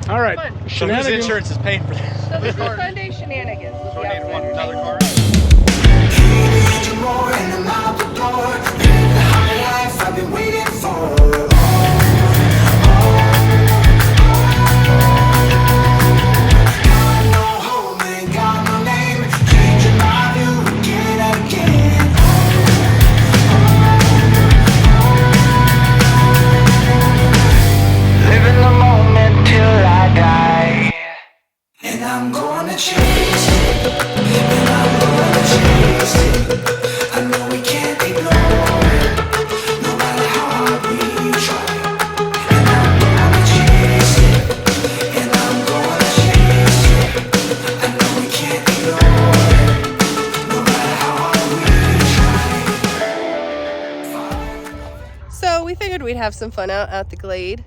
All right. So whose insurance is paying for this? So this is Sunday shenanigans. So I need another car. I've been waiting for. I'm gonna chase it, and I'm gonna chase it. I know we can't ignore it, no matter how hard we try. And I'm gonna chase it, and I'm gonna chase it. I know we can't ignore it, no matter how hard we try. So we figured we'd have some fun out at the Glade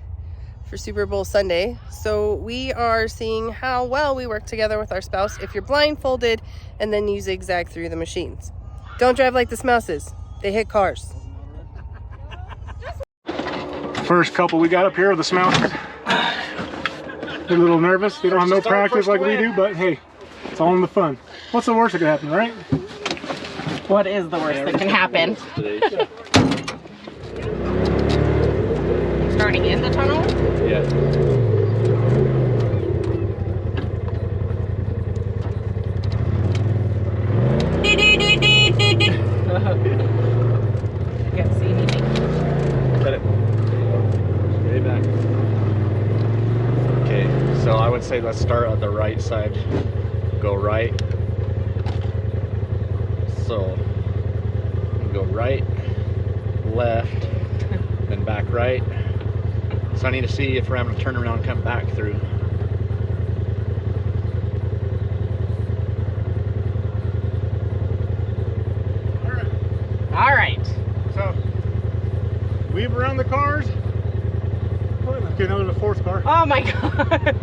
for Super Bowl Sunday. So we are seeing how well we work together with our spouse if you're blindfolded and then you zigzag through the machines. Don't drive like the Smouses. They hit cars. First couple we got up here are the Smousers. They're a little nervous. They don't have no practice like we do, but hey, it's all in the fun. What's the worst that could happen, right? What is the worst that can happen? Starting in the tunnel? Yeah. You can't see anything. Cut it. Way back. Okay, so I would say let's start on the right side. Go right. So go right, left, then back right. So I need to see if we're having to turn around and come back through. All right. So, weave around the cars. Okay, now there's a fourth car. Oh my God.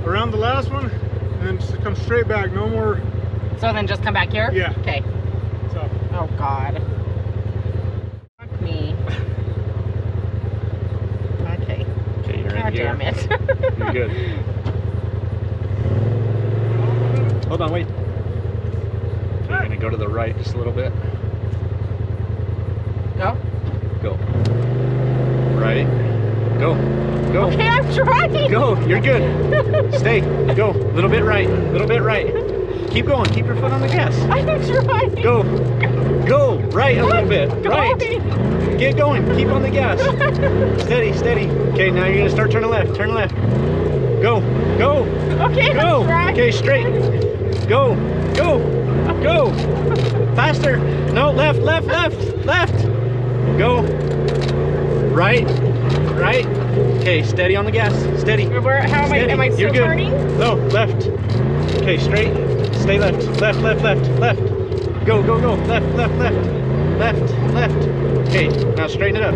Around the last one, and then just come straight back. No more. So then just come back here? Yeah. Okay. So. Oh God. Fuck me. Okay. Okay, you're God in here. damn it. You're good. Hold on, wait. Okay, you're gonna go to the right just a little bit. Go. Go. Right. Go. Go. Okay, I'm trying. Go. You're good. Stay. Go. Little bit right. Little bit right. Keep going. Keep your foot on the gas. I'm trying. Go. Go. Right a little bit. Right. Get going. Keep on the gas. Steady. Steady. Okay, now you're gonna start turning left. Turn left. Go. Go. Okay, Go. I'm trying. Okay, straight. Go. Go. Go. Faster. No, left. Left. Left. Left. Go. Right. Right. Okay, steady on the gas. Steady. Where? How am I? Steady. Am I still You're good. turning? No, left. Okay, straight. Stay left. Left. Left. Left. Left. Go. Go. Go. Left. Left. Left. Left. Left. Okay, now straighten it up.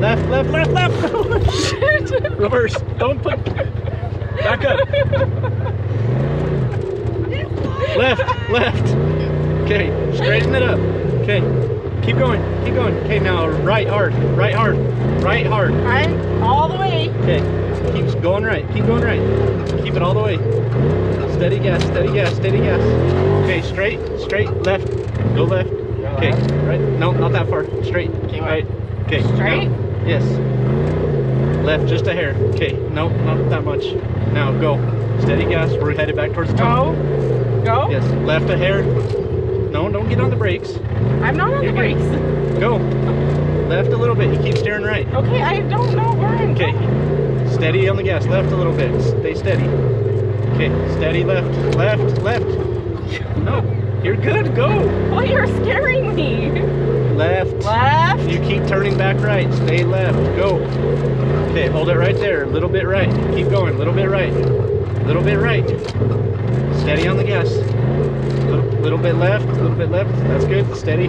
Left. Left. Left. Left. Oh, shit. Reverse. Don't put. Back up. Left. Left. Okay, straighten it up. Okay. Keep going, keep going. Okay, now right hard, right hard, right hard. I'm all the way. Okay, keep going right, keep going right. Keep it all the way. Steady gas, steady gas, steady gas. Okay, straight, straight, left, go left. Okay, right, no, not that far, straight, right. Okay, Straight? now, yes. Left, just a hair. Okay, no, not that much. Now go, steady gas, we're headed back towards the tunnel. Go. Yes, left a hair. No, don't get on the brakes. I'm not on the brakes. Go. Left a little bit. You keep steering right. Okay, I don't know where I'm Okay. going. Steady on the gas. Left a little bit. Stay steady. Okay. Steady left. Left. Left. No. You're good. Go. Oh, you're scaring me. Left. Left. You keep turning back right. Stay left. Go. Okay. Hold it right there. A little bit right. Keep going. A little bit right. A little bit right. Steady on the gas. Little bit left, a little bit left. That's good. Steady.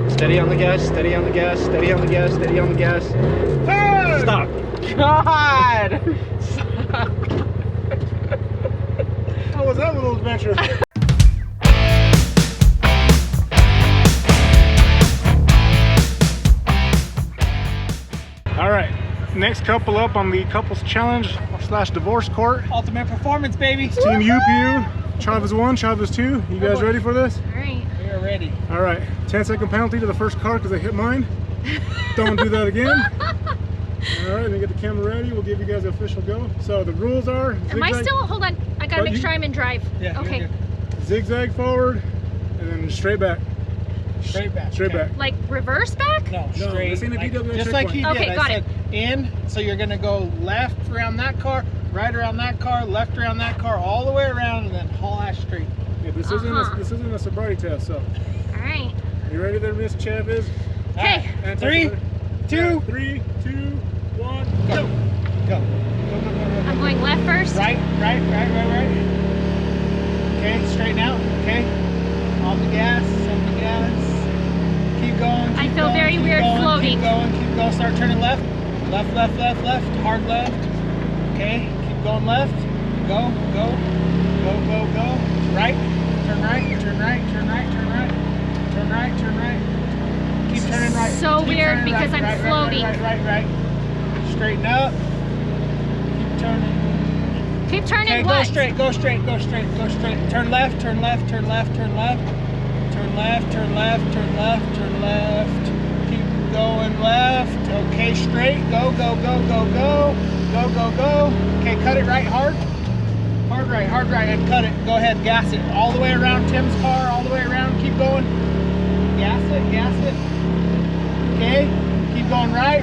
Steady on the gas, steady on the gas, steady on the gas, steady on the gas. Stop. God. How was that little adventure? All right, next next couple up on the couples challenge / divorce court. Ultimate performance, baby. Team UPU, Chavez 1, Chavez 2. You guys ready for this? All right. We are ready. All right, 10-second penalty to the first car because they hit mine. Don't do that again. All right, then get the camera ready. We'll give you guys the official go. So the rules are: Am I still? Hold on. I gotta make sure I'm in drive. Yeah. Okay. zigzag forward, and then straight back. Straight back. Straight back. Like reverse back? No, No, straight. this ain't a DWI just like he did. Okay, got I said in, so you're gonna go left around that car, right around that car, left around that car, all the way around, and then haul ass straight. Yeah, this isn't a sobriety test. So, All right. you ready there, Miss Chavez? Okay. And 3, 2, 3, 2, 1, go. Go. I'm going left first. Right. Okay, straighten out. Okay. On the gas. Keep going. I feel very weird floating. Keep going. Start turning left. Left. Hard left. Okay. Keep going left. Go. Right. Turn right. Keep turning right. So Keep weird turning because right, I'm floating. Right. Straighten up. Keep turning. Keep turning Okay, what? go straight. Turn left. Turn left. Keep going left. Okay, straight. Go. Okay, cut it right hard. Hard right, and cut it. Go ahead, gas it. All the way around Tim's car, all the way around. Keep going. Gas it. Okay, keep going right.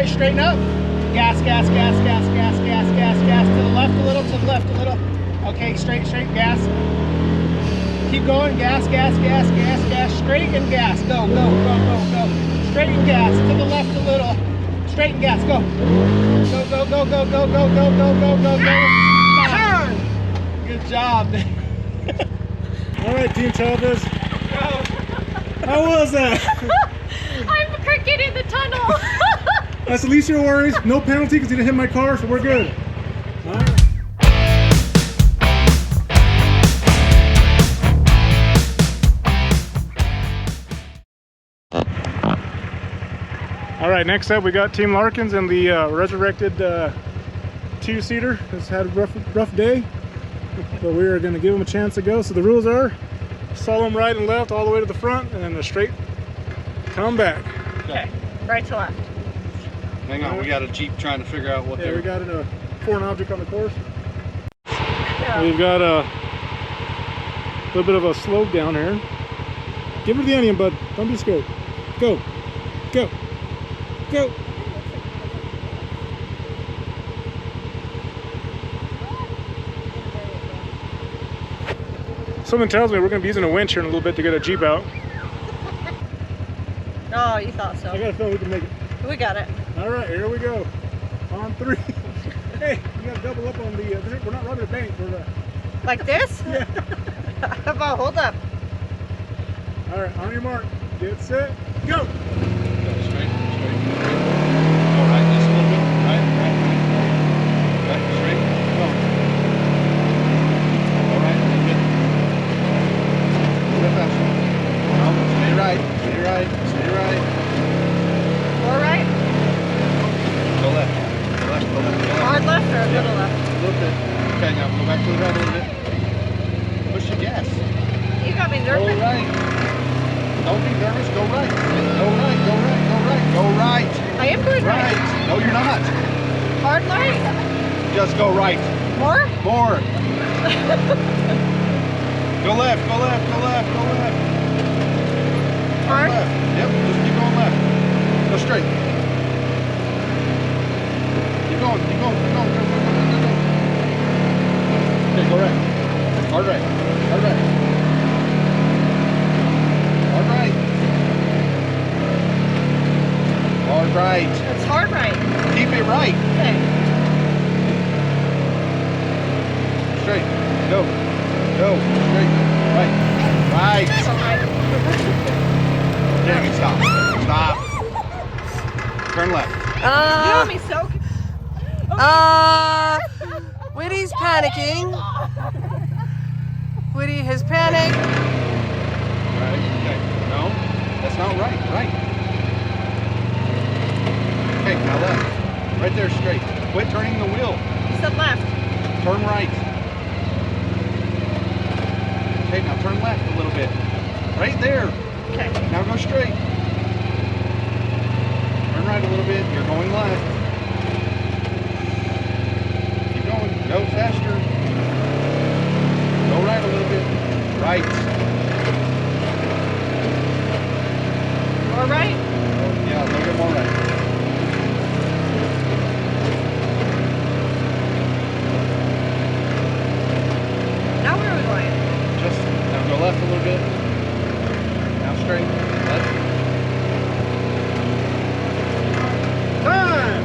Straighten up. Gas. To the left a little. Okay, straight, gas. Keep going, gas. Straight and gas. Go. Straight and gas. To the left a little. Straight and gas. Go. Go. Turn. Good job. All right, Team Chavez. How was that? I'm crooked in the tunnel. That's the least of your worries. No penalty because you didn't hit my car, so we're good. All right. All right, next up we got Team Larkins and the resurrected two-seater. Has had a rough day, but we are going to give them a chance to go. So the rules are: Slalom right and left all the way to the front, and then a straight come back. Okay. Right to left. Hang on, we got a Jeep trying to figure out what Yeah, they're... we got a foreign object on the course. We've got a little bit of a slope down here. Give her the onion, bud. Don't be scared. Go. Someone tells me we're going to be using a winch here in a little bit to get a Jeep out. Oh, you thought so. I got a feeling we can make it. We got it. All right, here we go. On 3. Hey, you got to double up on the... we're not running the bank. We're... Like this? Yeah. How about hold up? All right, on your mark. Get set. Go. Go straight. Go right just a little bit. Right. Straight. Go right a little bit. A little bit faster. No, stay right. More right? Go left. Hard left or a Yeah. little left? A little bit. Okay, now go back to the right a little bit. Push the gas. You got me Go nervous. right. Don't be nervous. Go right. Go right. I am going right. No, you're not. Hard right? Just go right. More? More. Go left. Hard? Left. Yep, just keep going left. Go straight. Keep going. Go. Okay, go right. Hard right. It's hard right. Keep it right. Okay. Straight. Go. Straight. Right. It's all right. Jamie, stop. Turn left. You got me so... Whitty's panicking. Whitty has panicked. Right. Okay. No, that's not right. Okay, now left. Right there, straight. Quit turning the wheel. You said left. Turn right. Okay, now turn left a little bit. Right there. Okay. Now go straight. Turn right a little bit. You're going left. Keep going. Go faster. Go right a little bit. Right. More right? Yeah, a little bit more right. Now where are we going? Just now go left a little bit. Now straight. Left. Time!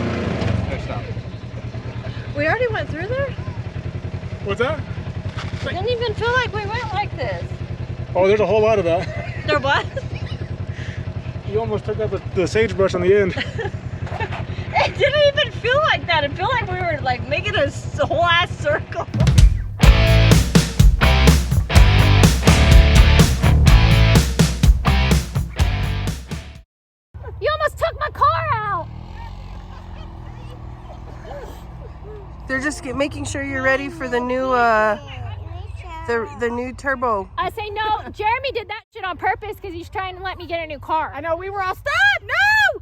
No, stop. We already went through there? What's that? It didn't even feel like we went like this. Oh, there's a whole lot of that. There was? You almost took out the sagebrush on the end. It didn't even feel like that. It felt like we were like making a whole ass circle. You almost took my car out. They're just making sure you're ready for the new the new turbo. I say no. Jeremy did that shit on purpose because he's trying to let me get a new car. I know, we were all, stop! No!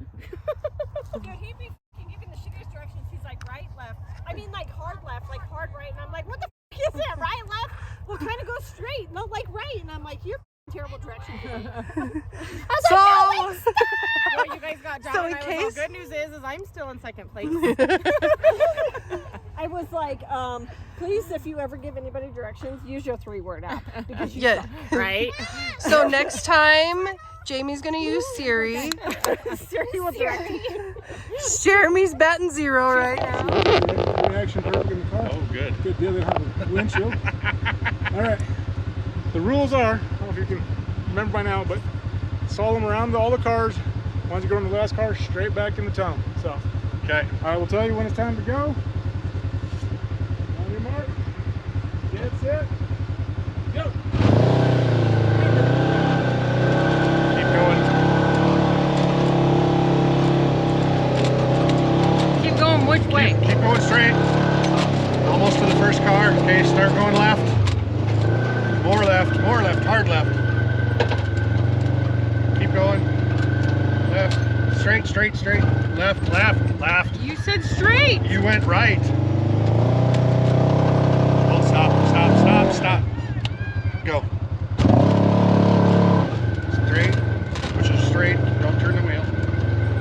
Dude, he'd be giving the shittiest directions. He's like, right, left. I mean, like, hard left, like, hard right. And I'm like, what the f is it? Right, left? Well, kind of go straight. No, like, right. And I'm like, you're terrible direction. I was like, no, wait, stop! Well, you guys got John So and in I was case- all, good news is I'm still in second place. I was like, please, if you ever give anybody directions, use your 3-word app. Because you Yeah. suck, right? So next time, Jamie's gonna use Siri. Siri will direct you. Jeremy's batting 0 right now. Reaction perfect in the car. Oh, good. Good deal. They have a windshield. All right. The rules are, I don't know if you can remember by now, but Slalom around all the cars. Once you go in the last car, straight back in the tunnel. So Okay. I will tell you when it's time to go. On your mark. Get set. Go. Keep going. Keep going which way? Keep going straight. Almost to the first car. Okay, start going left. More left, hard left. Keep going. Left. Straight, straight, straight. Left, left, left. You said straight. You went right. Oh, stop, stop, stop, stop. Go. Straight, which is straight. Don't turn the wheel.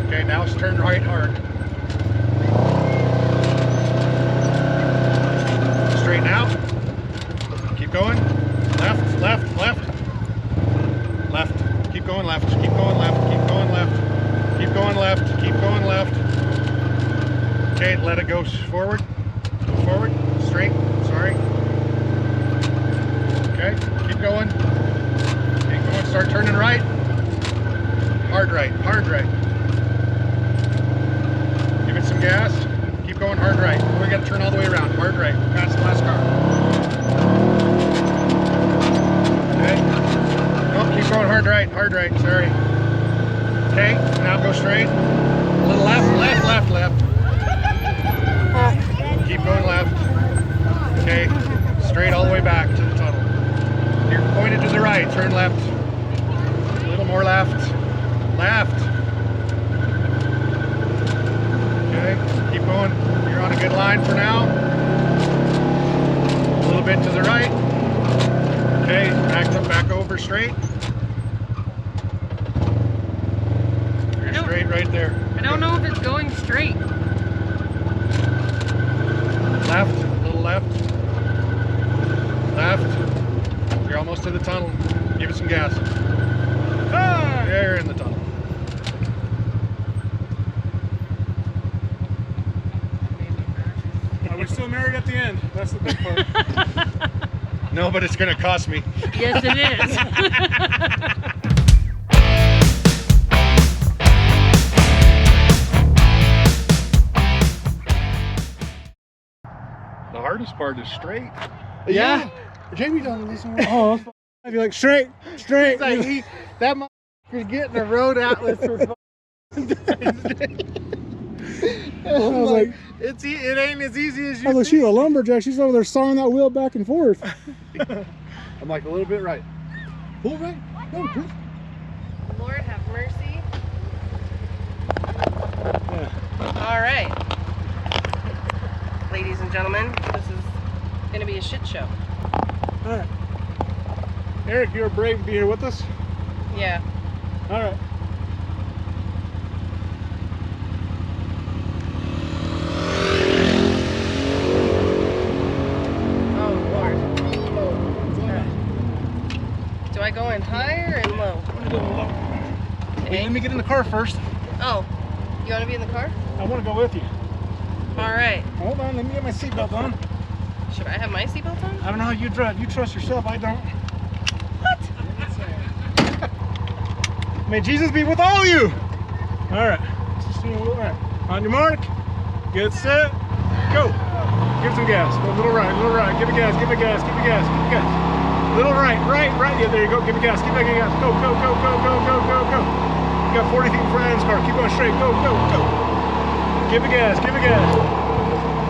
Okay, now it's turn right hard. Straighten out. Keep going. Left, left, left. Left. Keep going left. Keep going left. Keep going left. Keep going left. Keep going left. Okay, let it go forward. Go forward. Straight. Sorry. Okay, keep going. Keep going. Start turning right. Hard right. Hard right. Give it some gas. Keep going hard right. We got to turn all the way around. Hard right. Past the last car. Okay. Oh, keep going hard right. Hard right. Sorry. Okay, now go straight. A little left, left, left, left. Keep going left. Okay, straight all the way back to the tunnel. You're pointed to the right, turn left. A little more left. Left. Okay, keep going. You're on a good line for now. A little bit to the right. Okay, back over straight. You're straight right there. I don't know if it's going straight. Left, a little left. Left. You're almost to the tunnel. Give it some gas. Ah, you're in the tunnel. Are we still married at the end? That's the big part. No, but it's gonna cost me. Yes, it is. The hardest part is straight. Yeah? Jamie doesn't listen. Oh, I'd be like, straight, straight. That motherfucker's getting a road atlas for I was like, it ain't as easy as you I was like, think. she's a lumberjack. She's over there sawing that wheel back and forth. I'm like, a little bit right. Pull right. No, push. Lord have mercy. Yeah. All right. Ladies and gentlemen, this is going to be a shit show. All right. Eric, you're brave to be here with us. Yeah. All right. Oh, Lord. All right. Do I go in high or in low? Wait, let me get in the car first. Oh, you want to be in the car? I want to go with you. All right. Hold on, let me get my seatbelt on. Should I have my seatbelt on? I don't know how you drive. You trust yourself, I don't. What? May Jesus be with all of you. All right. All right. On your mark, get set, go. Give some gas. Go a little right, little right. Give it gas, give it gas, give it gas, give it gas. Little right, right, right. Yeah, there you go. Give it gas, give it gas. Go, go, go, go, go, go, go, go. You got 40 feet in front of this car. Keep going straight. Go, go, go. Give it gas, give it gas.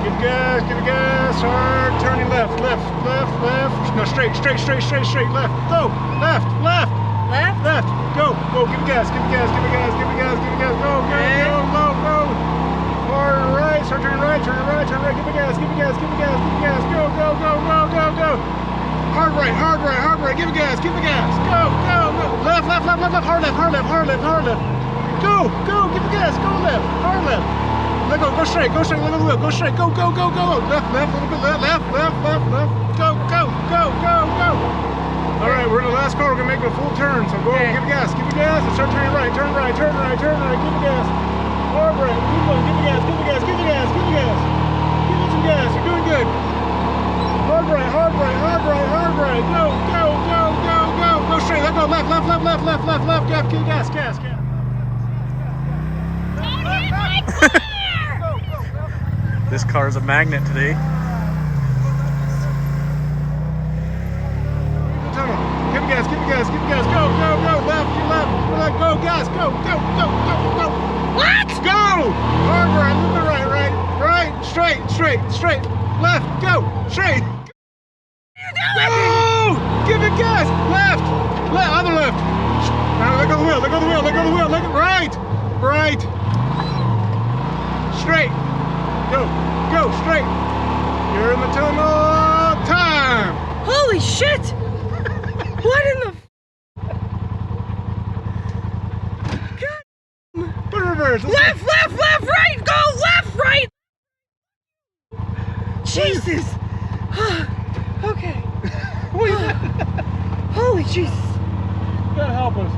Give it gas, give it gas. Hard. Turning left, left, left, left. No, straight, straight, straight, straight, straight. Left. Go. Left, left. Left? Left. Go. Go. Give it gas, give it gas, give it gas, give it gas, give it gas. Go, go, go, go, go. Hard right. Start turning right, turning right, turning right. Give it gas, give it gas, give it gas, give it gas. Go, go, go, go, go, go. Hard right, hard right, hard right. Give it gas, give it gas. Go, go, go. Left, left, left, left, left. Hard left, hard left, hard left, hard left. Go, go. Give it gas. Go left, hard left. Let go, go straight, look at the wheel, go straight, go, go, go, go. Left, left, a little bit left, left, left, left, left. Go, go, go, go, go. All right, we're in the last car. We're gonna make a full turn. So go, give it gas, and start turning right, turn right, turn right, turn right. Give it gas. Hard right, keep going, give it gas, give it gas, give it gas, give it gas. Give it some gas. You're doing good. Hard right, hard right, hard right, hard right. Go, go, go, go, go. Go straight. Let go. Left, left, left, left, left, left, left. Gas, gas, gas, gas. This car is a magnet today. Give it gas, give it gas, give it gas. Go, go, go. Left, left, go, gas, go, go, go, go, go. What? Go! Hard right, a little bit right, right, right, straight, straight, straight. Left, go, straight. Go! Give it gas. Left, left, other left. Now let go of the wheel, let go of the wheel, let go of the wheel, let go, right, right. Straight. Go, go, straight. You're in the tunnel. Time. Holy shit! What in the... God. Put it in reverse. Left, left, left, right! Go left, right! Jesus! Okay. Holy Jesus. You gotta help us.